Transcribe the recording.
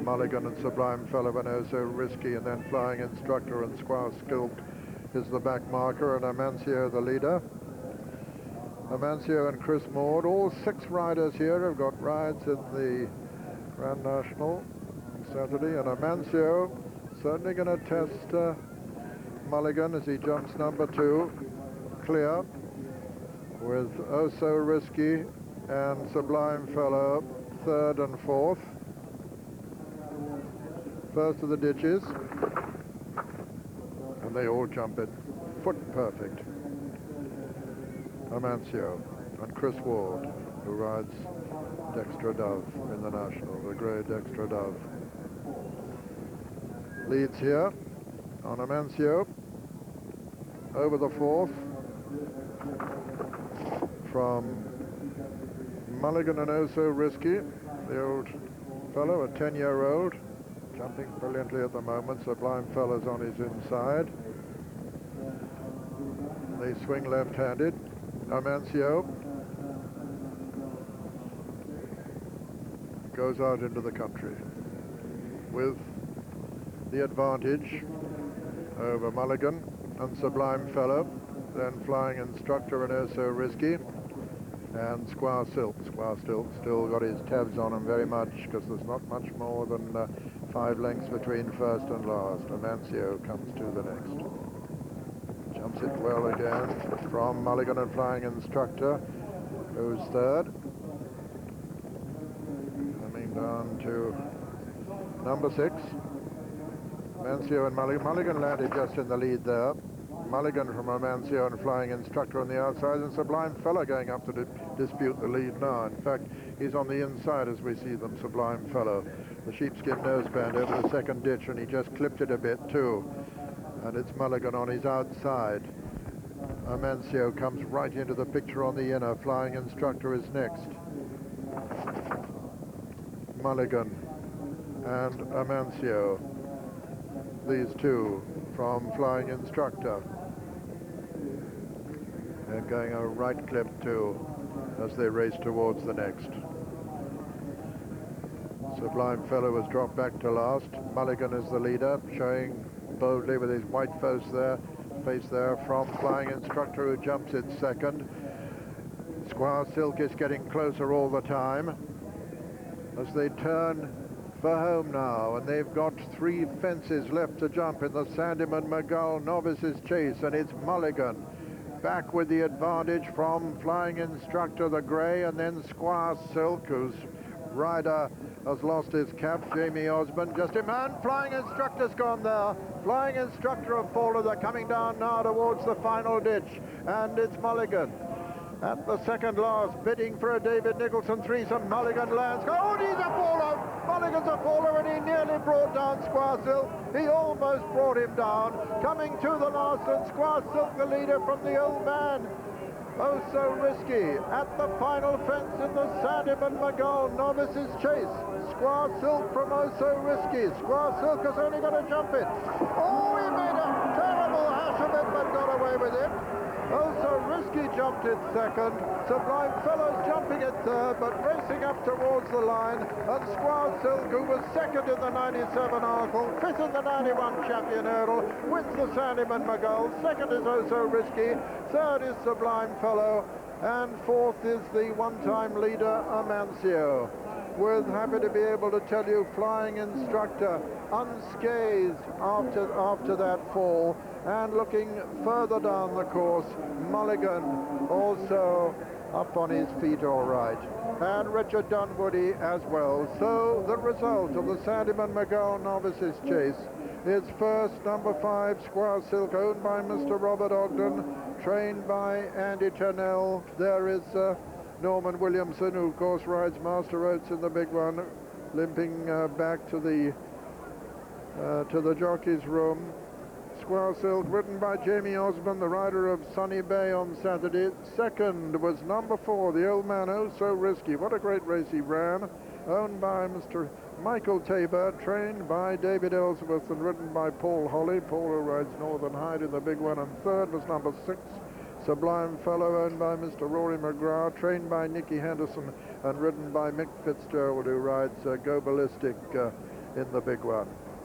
Mulligan and Sublime Fellow and Oh So Risky, and then Flying Instructor and Squire Silk is the back marker, and Amancio the leader. Amancio and Chris Maud, all 6 riders here have got rides in the Grand National on Saturday, and Amancio certainly going to test Mulligan as he jumps number 2 clear, with Oh So Risky and Sublime Fellow 3rd and 4th. First of the ditches, and they all jump it foot perfect. Amancio and Chris Ward, who rides Dextra Dove in the National, the grey Dextra Dove. Leads here on Amancio over the 4th from Mulligan and Oh So Risky, the old fellow, a 10-year-old, jumping brilliantly at the moment. Sublime Fellow's on his inside. They swing left-handed. Amancio goes out into the country with the advantage over Mulligan and Sublime Fellow, then Flying Instructor and Oh So Risky, and Squire Silk. Squire Silk still got his tabs on him very much, because there's not much more than 5 lengths between first and last. Amancio comes to the next. Jumps it well again from Mulligan and Flying Instructor, who's 3rd. Coming down to number 6. Amancio and Mulligan. Mulligan landed just in the lead there. Mulligan from Amancio and Flying Instructor on the outside, and Sublime Fellow going up to dispute the lead now. In fact, he's on the inside as we see them, Sublime Fellow. The sheepskin noseband over the second ditch, and he just clipped it a bit too. And it's Mulligan on his outside. Amancio comes right into the picture on the inner. Flying Instructor is next. Mulligan and Amancio. These two from Flying Instructor. They're going a right clip too as they race towards the next. Sublime Fellow has dropped back to last. Mulligan is the leader, showing boldly with his white face there from Flying Instructor, who jumps it 2nd. Squire Silk is getting closer all the time as they turn for home now, and they've got 3 fences left to jump in the Sandyman Magull Novices Chase, and it's Mulligan back with the advantage from Flying Instructor the grey, and then Squire Silk, whose rider has lost his cap, Jamie Osborne. Just a man, Flying Instructor's gone there. Flying Instructor of Fowler, they're coming down now towards the final ditch, and it's Mulligan at the second last, bidding for a David Nicholson threesome. Mulligan lands. Oh, he's a faller! Mulligan's a faller, and he nearly brought down Squire Silk. He almost brought him down. Coming to the last, and Squire Silk, the leader from the old man. Oh So Risky at the final fence in the Sandyman Magull Novices Chase. Squire Silk from Oh So Risky. Squire Silk has only got to jump it. Oh, he made a terrible hash of it, but got away with it. Oh So Risky jumped it 2nd. Sublime Fellow's jumping it 3rd, but racing up towards the line. And Squire Silk, who was 2nd in the 97 Arkle, 5th in the 91 Champion Hurdle, wins the Sandyman Magull. 2nd is Oh So Risky. 3rd is Sublime Fellow. And 4th is the one-time leader, Amancio. We're happy to be able to tell you Flying Instructor unscathed after that fall. And looking further down the course, Mulligan also up on his feet all right. And Richard Dunwoody as well. So the result of the Sandyman Magull Novices Chase is first, number 5, Squire Silk, owned by Mr. Robert Ogden, trained by Andy Turnell. There is Norman Williamson, who of course rides Master Oates in the big one, limping back to the jockey's room. Squire Silk, ridden by Jamie Osborne, the rider of Sunny Bay on Saturday. 2nd was number 4, the old man, Oh So Risky. What a great race he ran. Owned by Mr. Michael Tabor, trained by David Ellsworth and ridden by Paul Holly. Paul, who rides Northern Hyde in the big one. And 3rd was number 6, Sublime Fellow, owned by Mr. Rory McGrath, trained by Nicky Henderson and ridden by Mick Fitzgerald, who rides Go Ballistic in the big one.